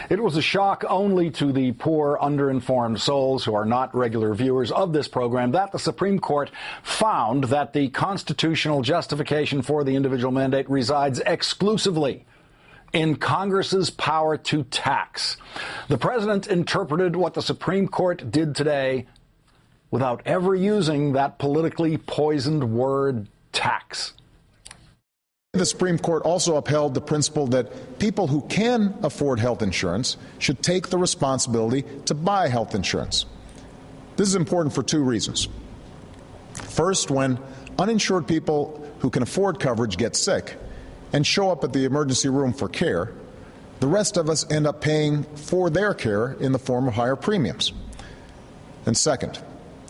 It was a shock only to the poor, underinformed souls who are not regular viewers of this program that the Supreme Court found that the constitutional justification for the individual mandate resides exclusively in Congress's power to tax. The president interpreted what the Supreme Court did today without ever using that politically poisoned word tax. The Supreme Court also upheld the principle that people who can afford health insurance should take the responsibility to buy health insurance. This is important for two reasons. First, when uninsured people who can afford coverage get sick and show up at the emergency room for care, the rest of us end up paying for their care in the form of higher premiums. And second,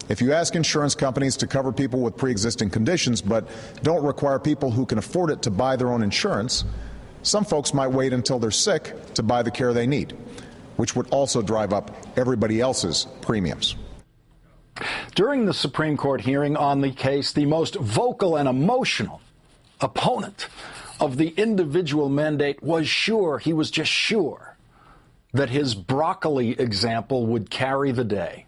if you ask insurance companies to cover people with pre-existing conditions but don't require people who can afford it to buy their own insurance, some folks might wait until they're sick to buy the care they need, which would also drive up everybody else's premiums. During the Supreme Court hearing on the case, the most vocal and emotional opponent of the individual mandate was sure, he was just sure, that his broccoli example would carry the day.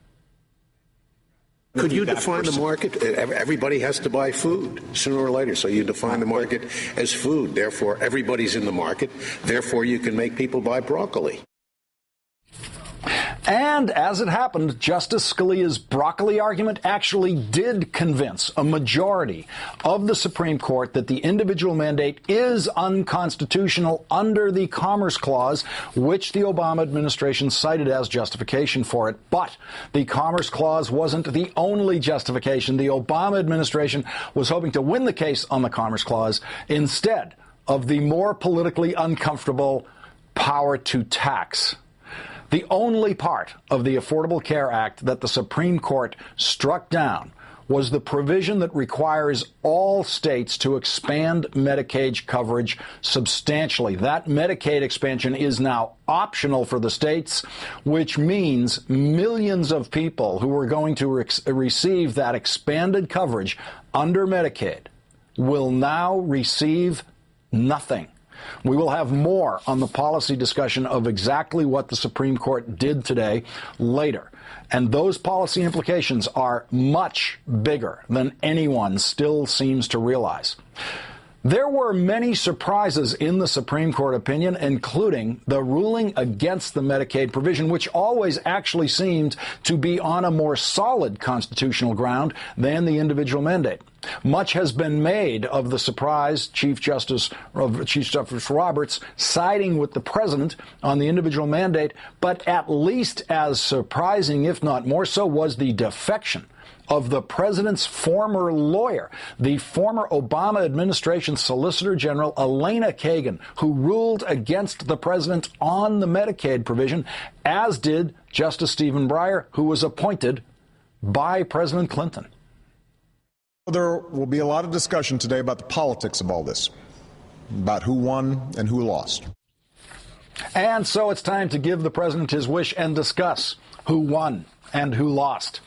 Could you define the market? Everybody has to buy food sooner or later. So you define the market as food. Therefore, everybody's in the market. Therefore, you can make people buy broccoli. And as it happened, Justice Scalia's broccoli argument actually did convince a majority of the Supreme Court that the individual mandate is unconstitutional under the Commerce Clause, which the Obama administration cited as justification for it. But the Commerce Clause wasn't the only justification. The Obama administration was hoping to win the case on the Commerce Clause instead of the more politically uncomfortable power to tax. The only part of the Affordable Care Act that the Supreme Court struck down was the provision that requires all states to expand Medicaid coverage substantially. That Medicaid expansion is now optional for the states, which means millions of people who are going to receive that expanded coverage under Medicaid will now receive nothing. We will have more on the policy discussion of exactly what the Supreme Court did today later. And those policy implications are much bigger than anyone still seems to realize. There were many surprises in the Supreme Court opinion, including the ruling against the Medicaid provision, which always actually seemed to be on a more solid constitutional ground than the individual mandate. Much has been made of the surprise, Chief Justice Roberts siding with the president on the individual mandate, but at least as surprising, if not more so, was the defection of the president's former lawyer, the former Obama administration Solicitor General Elena Kagan, who ruled against the president on the Medicaid provision, as did Justice Stephen Breyer, who was appointed by President Clinton. There will be a lot of discussion today about the politics of all this, about who won and who lost. And so it's time to give the president his wish and discuss who won and who lost.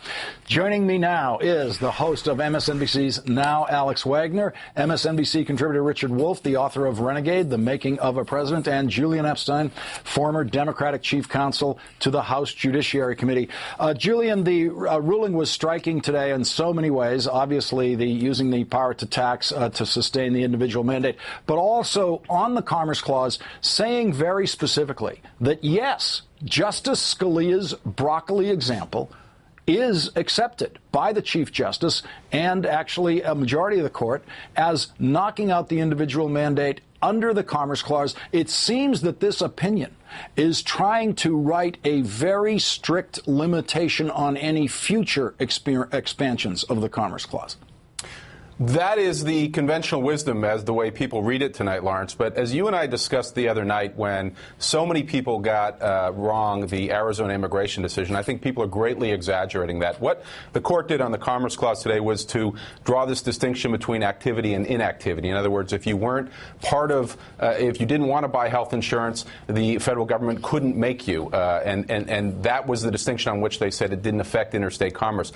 Joining me now is the host of MSNBC's Now, Alex Wagner, MSNBC contributor Richard Wolff, the author of Renegade, The Making of a President, and Julian Epstein, former Democratic chief counsel to the House Judiciary Committee. Julian, the ruling was striking today in so many ways, obviously using the power to tax to sustain the individual mandate, but also on the Commerce Clause, saying very specifically that, yes, Justice Scalia's broccoli example is accepted by the Chief Justice and actually a majority of the court as knocking out the individual mandate under the Commerce Clause. It seems that this opinion is trying to write a very strict limitation on any future expansions of the Commerce Clause. That is the conventional wisdom as the way people read it tonight, Lawrence. But as you and I discussed the other night when so many people got wrong the Arizona immigration decision, I think people are greatly exaggerating that. What the court did on the Commerce Clause today was to draw this distinction between activity and inactivity. In other words, if you weren't part of, if you didn't want to buy health insurance, the federal government couldn't make you. And that was the distinction on which they said it didn't affect interstate commerce.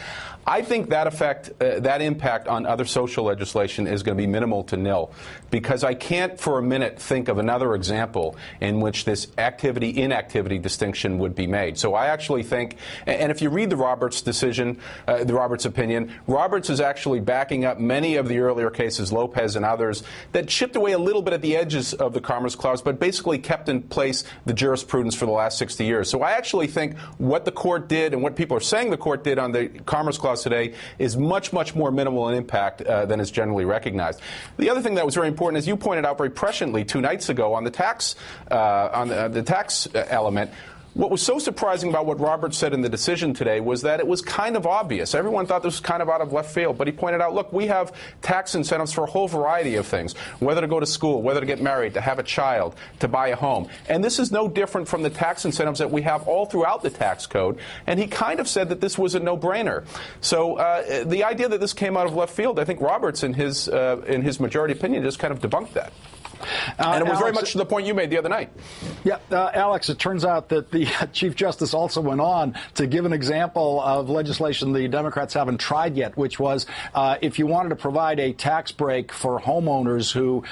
I think that impact on other social social legislation is going to be minimal to nil, because I can't for a minute think of another example in which this activity-inactivity distinction would be made. So I actually think, and if you read the Roberts decision, the Roberts opinion, Roberts is actually backing up many of the earlier cases, Lopez and others, that chipped away a little bit at the edges of the Commerce Clause, but basically kept in place the jurisprudence for the last 60 years. So I actually think what the court did and what people are saying the court did on the Commerce Clause today is much, much more minimal in impact than is generally recognized. The other thing that was very important, as you pointed out very presciently 2 nights ago on the tax element, what was so surprising about what Roberts said in the decision today was that it was kind of obvious. Everyone thought this was kind of out of left field, but he pointed out, look, we have tax incentives for a whole variety of things, whether to go to school, whether to get married, to have a child, to buy a home. And this is no different from the tax incentives that we have all throughout the tax code. And he kind of said that this was a no-brainer. So the idea that this came out of left field, I think Roberts, in his majority opinion, just kind of debunked that. And it was very much to the point you made the other night. Yeah, Alex, it turns out that the Chief Justice also went on to give an example of legislation the Democrats haven't tried yet, which was if you wanted to provide a tax break for homeowners who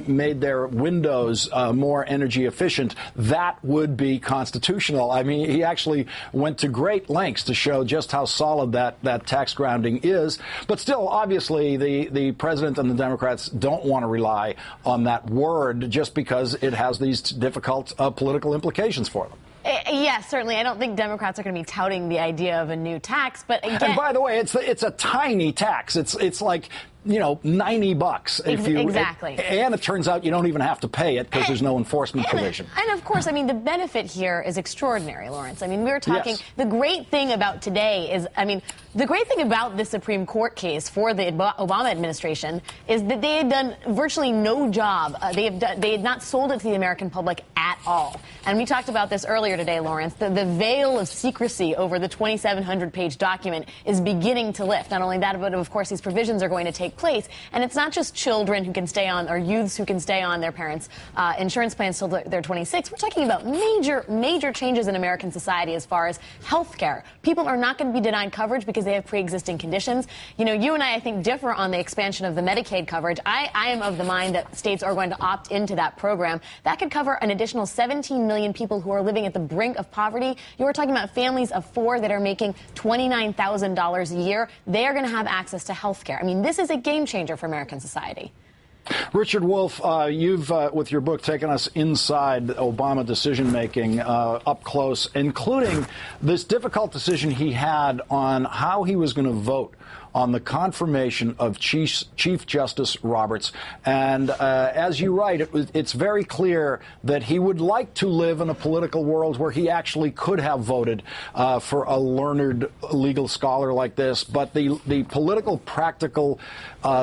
made their windows more energy efficient, that would be constitutional. I mean, he actually went to great lengths to show just how solid that tax grounding is. But still, obviously, the president and the Democrats don't want to rely on that word just because it has these difficult political implications for them. Yes, certainly. I don't think Democrats are going to be touting the idea of a new tax, but again, and by the way, it's a tiny tax. It's like, you know, $90 if you exactly. And it turns out you don't even have to pay it because there's no enforcement provision. And of course, I mean, the benefit here is extraordinary, Lawrence. I mean, we were talking. Yes. The great thing about today is, I mean, the great thing about this Supreme Court case for the Obama administration is that they had done virtually no job. They had not sold it to the American public at all. And we talked about this earlier today, Lawrence. The veil of secrecy over the 2,700-page document is beginning to lift. Not only that, but of course, these provisions are going to take place. And it's not just children who can stay on, or youths who can stay on their parents' insurance plans till they're 26. We're talking about major changes in American society as far as health care. People are not going to be denied coverage because they have pre-existing conditions. You know, you and I think, differ on the expansion of the Medicaid coverage. I am of the mind that states are going to opt into that program. That could cover an additional 17 million people who are living at the brink of poverty. You were talking about families of 4 that are making $29,000 a year. They are going to have access to health care. I mean, this is a game changer for American society. Richard Wolff, you've, with your book, taken us inside Obama decision-making up close, including this difficult decision he had on how he was going to vote on the confirmation of Chief Justice Roberts. And as you write, it's very clear that he would like to live in a political world where he actually could have voted for a learned legal scholar like this. But the political, practical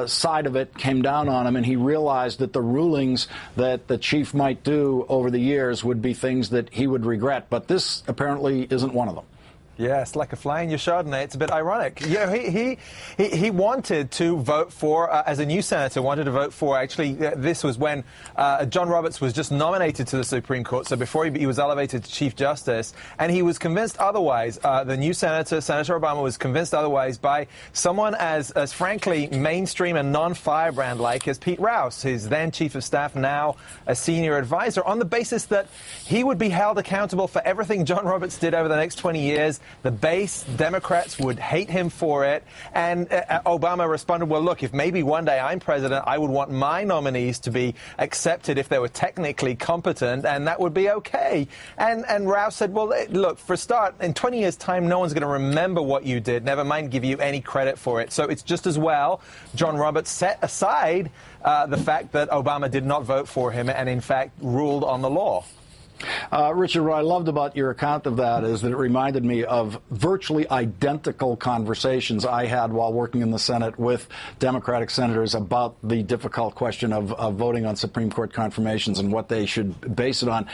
side of it came down on him, and he realized that the rulings that the chief might do over the years would be things that he would regret. But this apparently isn't one of them. Yes, like a fly in your Chardonnay. It's a bit ironic. You know, he wanted to vote for, as a new senator, wanted to vote for, actually, this was when John Roberts was just nominated to the Supreme Court, so before he was elevated to Chief Justice, and he was convinced otherwise. The new senator, Senator Obama, was convinced otherwise by someone as frankly, mainstream and non-firebrand-like as Pete Rouse, his then Chief of Staff, now a senior advisor, on the basis that he would be held accountable for everything John Roberts did over the next 20 years. The base Democrats would hate him for it. And Obama responded, well, look, if maybe one day I'm president, I would want my nominees to be accepted if they were technically competent, and that would be okay. And Rouse said, well, look, for a start, in 20 years' time, no one's going to remember what you did, never mind give you any credit for it. So it's just as well John Roberts set aside the fact that Obama did not vote for him and, in fact, ruled on the law. Richard, what I loved about your account of that is that it reminded me of virtually identical conversations I had while working in the Senate with Democratic senators about the difficult question of voting on Supreme Court confirmations and what they should base it on.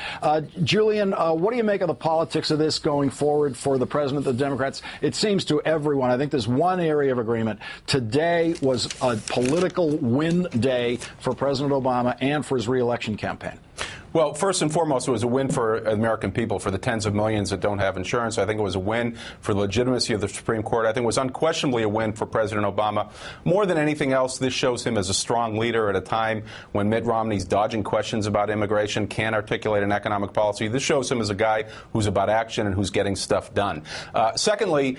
Julian, what do you make of the politics of this going forward for the president of the Democrats? It seems to everyone, I think there's one area of agreement. Today was a political win day for President Obama and for his re-election campaign. Well, first and foremost, it was a win for American people, for the tens of millions that don't have insurance. I think it was a win for the legitimacy of the Supreme Court. I think it was unquestionably a win for President Obama. More than anything else, this shows him as a strong leader at a time when Mitt Romney's dodging questions about immigration, can't articulate an economic policy. This shows him as a guy who's about action and who's getting stuff done. Secondly,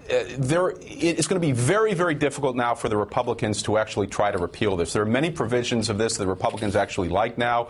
it's going to be very, very difficult now for the Republicans to actually try to repeal this. There are many provisions of this that the Republicans actually like now,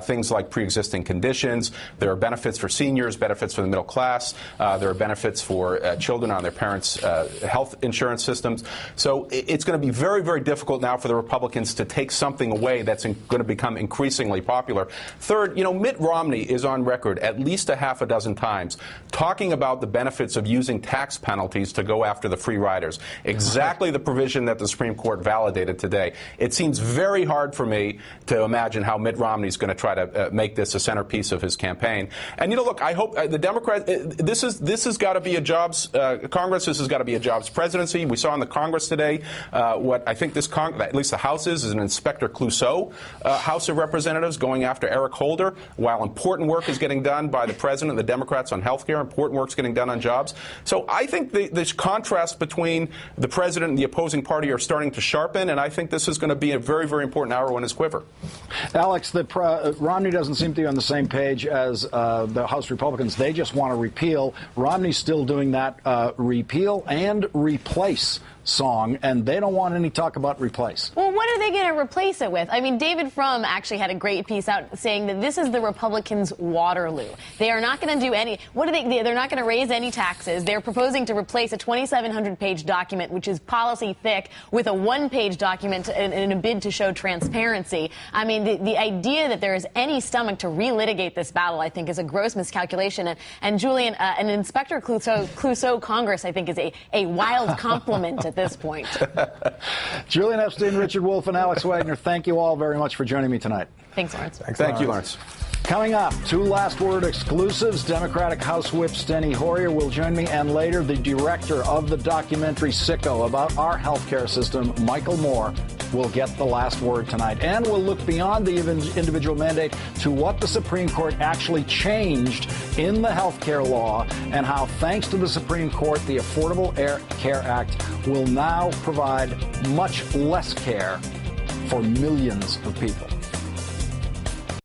things like pre-existing conditions. There are benefits for seniors, benefits for the middle class. There are benefits for children on their parents' health insurance systems. So it's going to be very, very difficult now for the Republicans to take something away that's going to become increasingly popular. Third, Mitt Romney is on record at least a half a dozen times talking about the benefits of using tax penalties to go after the free riders. Exactly the provision that the Supreme Court validated today. It seems very hard for me to imagine how Mitt Romney is going to try to make this a centerpiece of his campaign. And look, I hope the Democrats. This has got to be a jobs Congress. This has got to be a jobs presidency. We saw in the Congress today what I think this at least the House is an Inspector Clouseau House of Representatives going after Eric Holder, while important work is getting done by the president and the Democrats on health care. Important work is getting done on jobs. So I think this contrast between the president and the opposing party are starting to sharpen, and I think this is going to be a very, very important arrow in his quiver. Alex, Romney doesn't seem to be on the same page as the House Republicans. They just want to repeal. Romney's still doing that repeal and replace song, and they don't want any talk about replace. Well, what are they going to replace it with? I mean, David Frum actually had a great piece out saying that this is the Republicans' Waterloo. They are not going to do any. They're not going to raise any taxes. They're proposing to replace a 2,700-page document, which is policy thick, with a one-page document in a bid to show transparency. I mean, the idea that there is any stomach to relitigate this battle, I think, is a gross miscalculation. And Julian, an Inspector Clouseau Congress, I think, is a wild compliment at this point. Julian Epstein, Richard Wolff, and Alex Wagner, thank you all very much for joining me tonight. Thanks, Lawrence. Thank you, Lawrence. Coming up, two Last Word exclusives. Democratic House Whip Steny Hoyer will join me, and later the director of the documentary Sicko about our healthcare system, Michael Moore, will get the last word tonight. And we'll look beyond the individual mandate to what the Supreme Court actually changed in the healthcare law, and how, thanks to the Supreme Court, the Affordable Care Act will now provide much less care for millions of people.